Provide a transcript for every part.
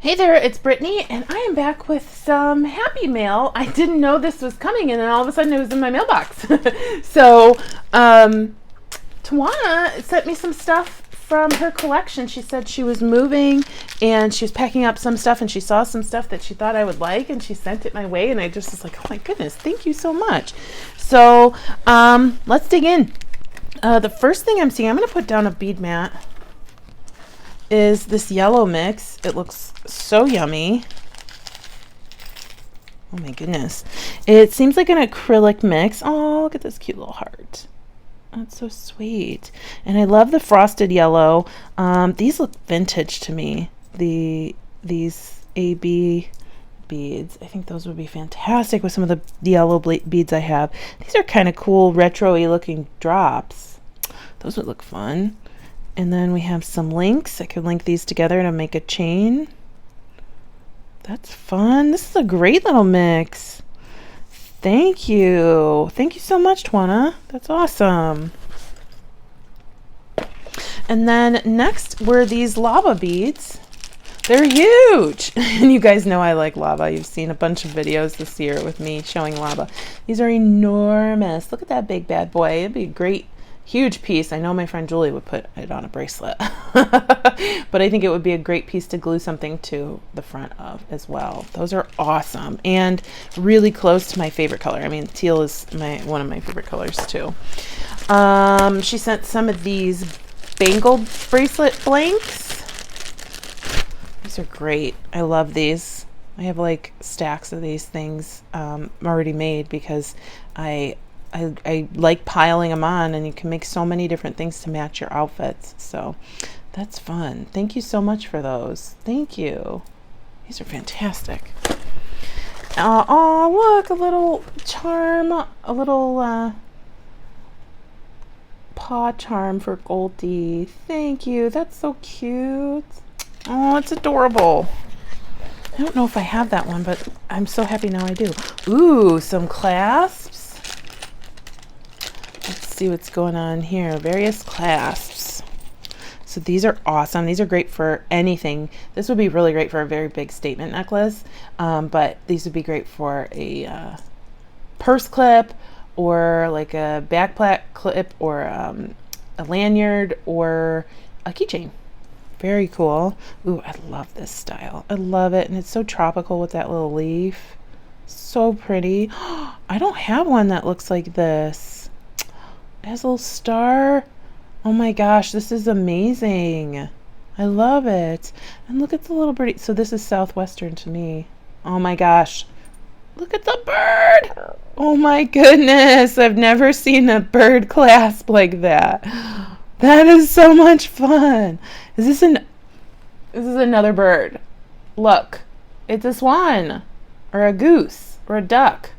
Hey there, it's Brittany, and I am back with some happy mail. I didn't know this was coming, and then all of a sudden it was in my mailbox. So, Twannah sent me some stuff from her collection. She said she was moving, and she was packing up some stuff, and she saw some stuff that she thought I would like, and she sent it my way, and I just was like, oh my goodness, thank you so much. So, let's dig in. The first thing I'm seeing, I'm going to put down a bead mat, is this yellow mix. It looks so yummy. Oh my goodness. It seems like an acrylic mix. Oh, look at this cute little heart. That's so sweet. And I love the frosted yellow. These look vintage to me. These AB beads. I think those would be fantastic with some of the yellow beads I have. These are kind of cool retro-y looking drops. Those would look fun. And then we have some links. I could link these together to make a chain. That's fun. This is a great little mix. Thank you. Thank you so much, Twannah. That's awesome. And then next were these lava beads. They're huge. And you guys know I like lava. You've seen a bunch of videos this year with me showing lava. These are enormous. Look at that big bad boy. It'd be a great huge piece. I know my friend Julie would put it on a bracelet, but I think it would be a great piece to glue something to the front of as well. Those are awesome and really close to my favorite color. I mean, teal is one of my favorite colors too. She sent some of these Bangle bracelet blanks. These are great. I love these. I have like stacks of these things already made because I like piling them on, and you can make so many different things to match your outfits. So that's fun. Thank you so much for those. Thank you. These are fantastic. Oh, look, a little charm, a little paw charm for Goldie. Thank you. That's so cute. Oh, it's adorable. I don't know if I have that one, but I'm so happy now I do. Ooh, some clasps. Let's see what's going on here. Various clasps. So these are awesome. These are great for anything. This would be really great for a very big statement necklace, but these would be great for a purse clip, or like a backpack clip, or a lanyard, or a keychain. Very cool. Ooh, I love this style. I love it, and it's so tropical with that little leaf. So pretty. I don't have one that looks like this. It has a little star. Oh my gosh, this is amazing. I love it. And look at the little birdie. So this is Southwestern to me. Oh my gosh. Look at the bird. Oh my goodness. I've never seen a bird clasp like that. That is so much fun. This is another bird. Look. It's a swan, or a goose, or a duck.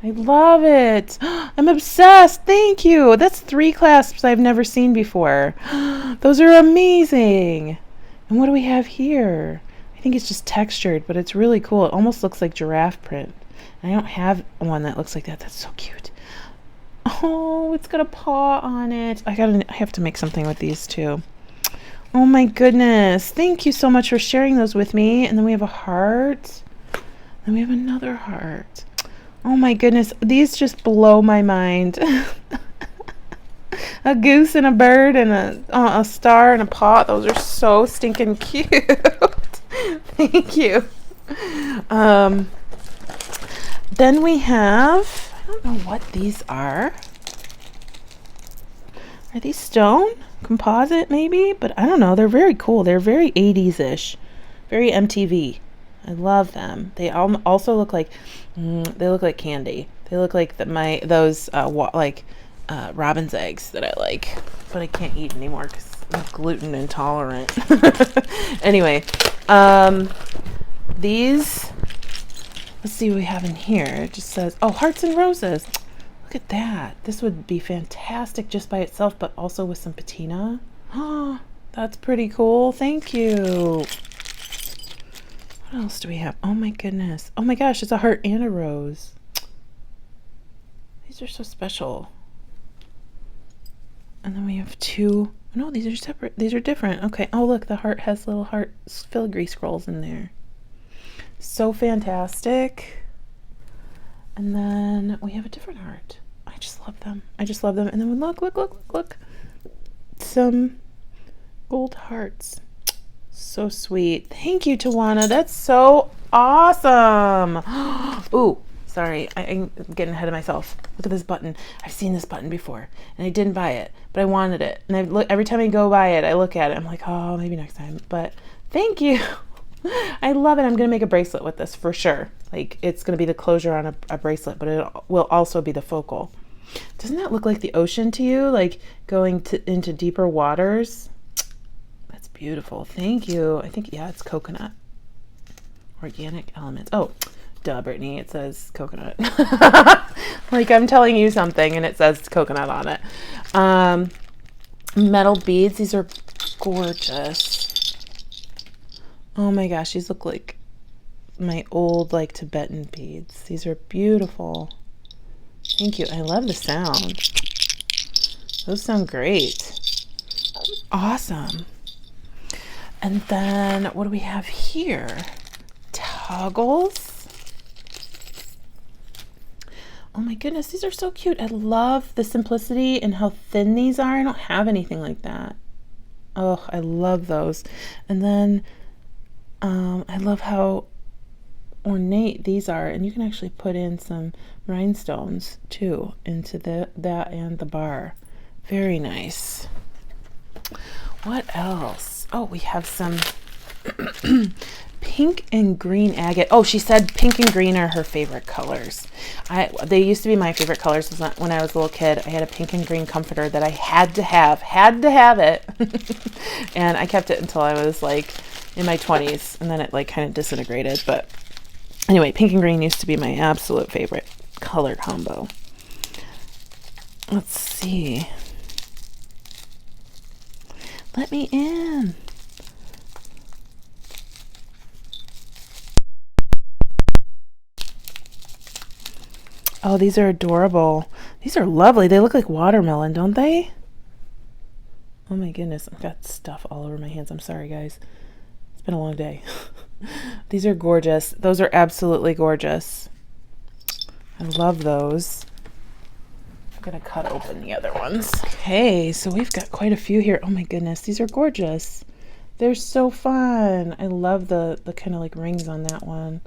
I love it. I'm obsessed. Thank you. That's 3 clasps I've never seen before. Those are amazing. And what do we have here? I think it's just textured, but it's really cool. It almost looks like giraffe print. And I don't have one that looks like that. That's so cute. Oh, it's got a paw on it. I have to make something with these too. Oh my goodness. Thank you so much for sharing those with me. And then we have a heart. Then we have another heart. Oh my goodness, these just blow my mind. A goose and a bird and a star and a paw. Those are so stinking cute. Thank you. Then we have, I don't know what these are. Are these stone? Composite maybe? But I don't know. They're very cool. They're very 80s-ish. Very MTV. I love them. They also look like candy. They look like those robin's eggs that I like, but I can't eat anymore because I'm gluten intolerant. Anyway, these. Let's see what we have in here. It just says, oh, hearts and roses. Look at that. This would be fantastic just by itself, but also with some patina. Oh, that's pretty cool. Thank you. What else do we have? Oh my goodness. Oh my gosh, it's a heart and a rose. These are so special. And then we have 2 No, these are separate. These are different. Okay. Oh, look, the heart has little heart filigree scrolls in there. So fantastic. And then we have a different heart. I just love them. I just love them. And then look. Some gold hearts. So sweet. Thank you, Twannah. That's so awesome. Ooh, sorry. I'm getting ahead of myself. Look at this button. I've seen this button before, and I didn't buy it, but I wanted it. And every time I go by it, I look at it. I'm like, oh, maybe next time. But thank you. I love it. I'm going to make a bracelet with this for sure. Like, it's going to be the closure on a bracelet, but it will also be the focal. Doesn't that look like the ocean to you? Like going into deeper waters? That's beautiful. Thank you. I think, yeah, it's coconut. Organic elements. Oh, duh, Brittany. It says coconut. Like I'm telling you something and it says coconut on it. Metal beads. These are gorgeous. Oh my gosh, these look like my old like Tibetan beads. These are beautiful. Thank you. I love the sound. Those sound great. Awesome. And then what do we have here? Toggles. Oh my goodness, these are so cute. I love the simplicity and how thin these are. I don't have anything like that. Oh, I love those. And then I love how ornate these are, and you can actually put in some rhinestones too into that and the bar. Very nice. What else? Oh, we have some pink and green agate. Oh, she said pink and green are her favorite colors. They used to be my favorite colors when I was a little kid. I had a pink and green comforter that I had to have it. And I kept it until I was like in my 20s, and then it like kind of disintegrated. But anyway, pink and green used to be my absolute favorite color combo. Let's see. Let me in. Oh, these are adorable. These are lovely. They look like watermelon, don't they? Oh my goodness, I've got stuff all over my hands. I'm sorry, guys. It's been a long day. These are gorgeous. Those are absolutely gorgeous. I love those. I'm going to cut open the other ones. Okay, so we've got quite a few here. Oh my goodness, these are gorgeous. They're so fun. I love the kind of like rings on that one.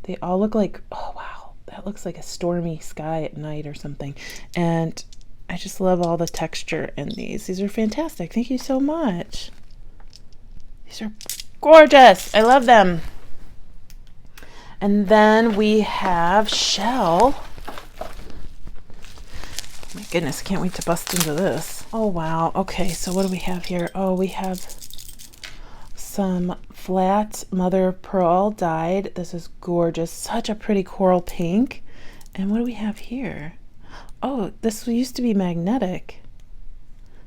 They all look like, oh wow, that looks like a stormy sky at night or something. And I just love all the texture in these. These are fantastic. Thank you so much. These are gorgeous. I love them. And then we have shell. Oh my goodness, I can't wait to bust into this. Oh wow. Okay, so what do we have here? Oh, we have some flat mother of pearl dyed. This is gorgeous. Such a pretty coral pink. And what do we have here? Oh, this used to be magnetic.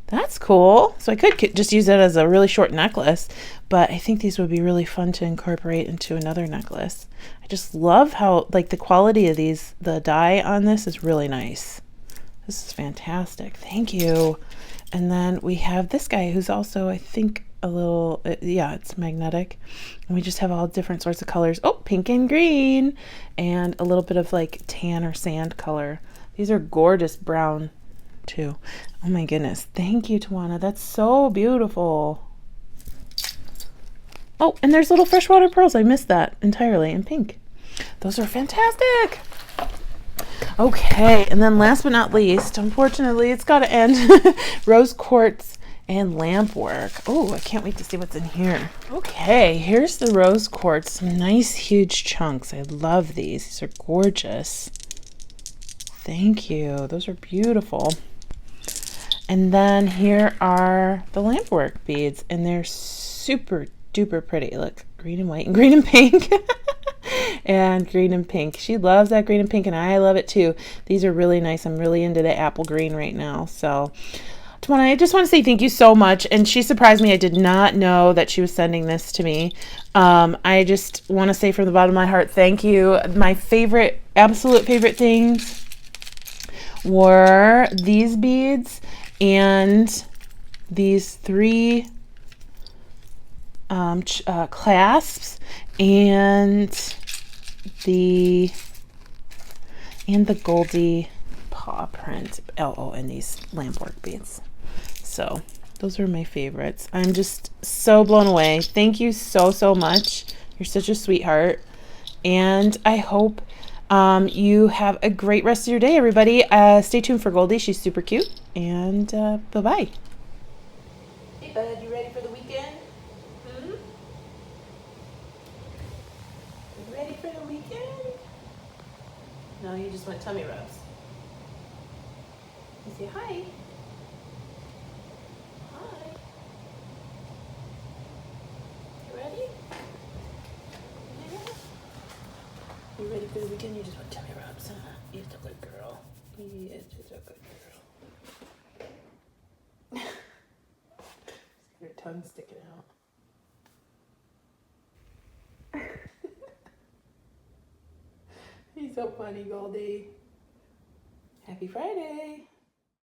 That's cool. So I could just use it as a really short necklace, but I think these would be really fun to incorporate into another necklace. I just love how, like, the quality of these, the dye on this is really nice. This is fantastic. Thank you. And then we have this guy who's also, I think, a little, yeah, it's magnetic. And we just have all different sorts of colors. Oh, pink and green, and a little bit of like tan or sand color. These are gorgeous brown too. Oh my goodness. Thank you, Twannah. That's so beautiful. Oh, and there's little freshwater pearls. I missed that entirely in pink. Those are fantastic. Okay, and then last but not least, unfortunately, it's got to end. Rose quartz and lampwork. Oh, I can't wait to see what's in here. Okay, here's the rose quartz. Some nice huge chunks. I love these. These are gorgeous. Thank you. Those are beautiful. And then here are the lampwork beads, and they're super duper pretty. Look, green and white and green and pink. And green and pink. She loves that green and pink, and I love it too. These are really nice. I'm really into the apple green right now. So Twannah, I just want to say thank you so much. And she surprised me. I did not know that she was sending this to me. I just want to say from the bottom of my heart, thank you. My favorite, absolute favorite things were these beads and these 3 clasps and the Goldie paw print in these Lampwork beads. So those are my favorites. I'm just so blown away. Thank you so much. You're such a sweetheart, and I hope you have a great rest of your day, everybody. Stay tuned for Goldie. She's super cute, and bye-bye. Hey bud, you ready for the weekend? You ready for the weekend? No, you just want tummy rubs. You say hi. Hi. You ready? Yeah. You ready for the weekend? You just want tummy rubs, huh? You're a good girl. You're just a good girl. Your tongue's sticking out. He's so funny, Goldie. Happy Friday.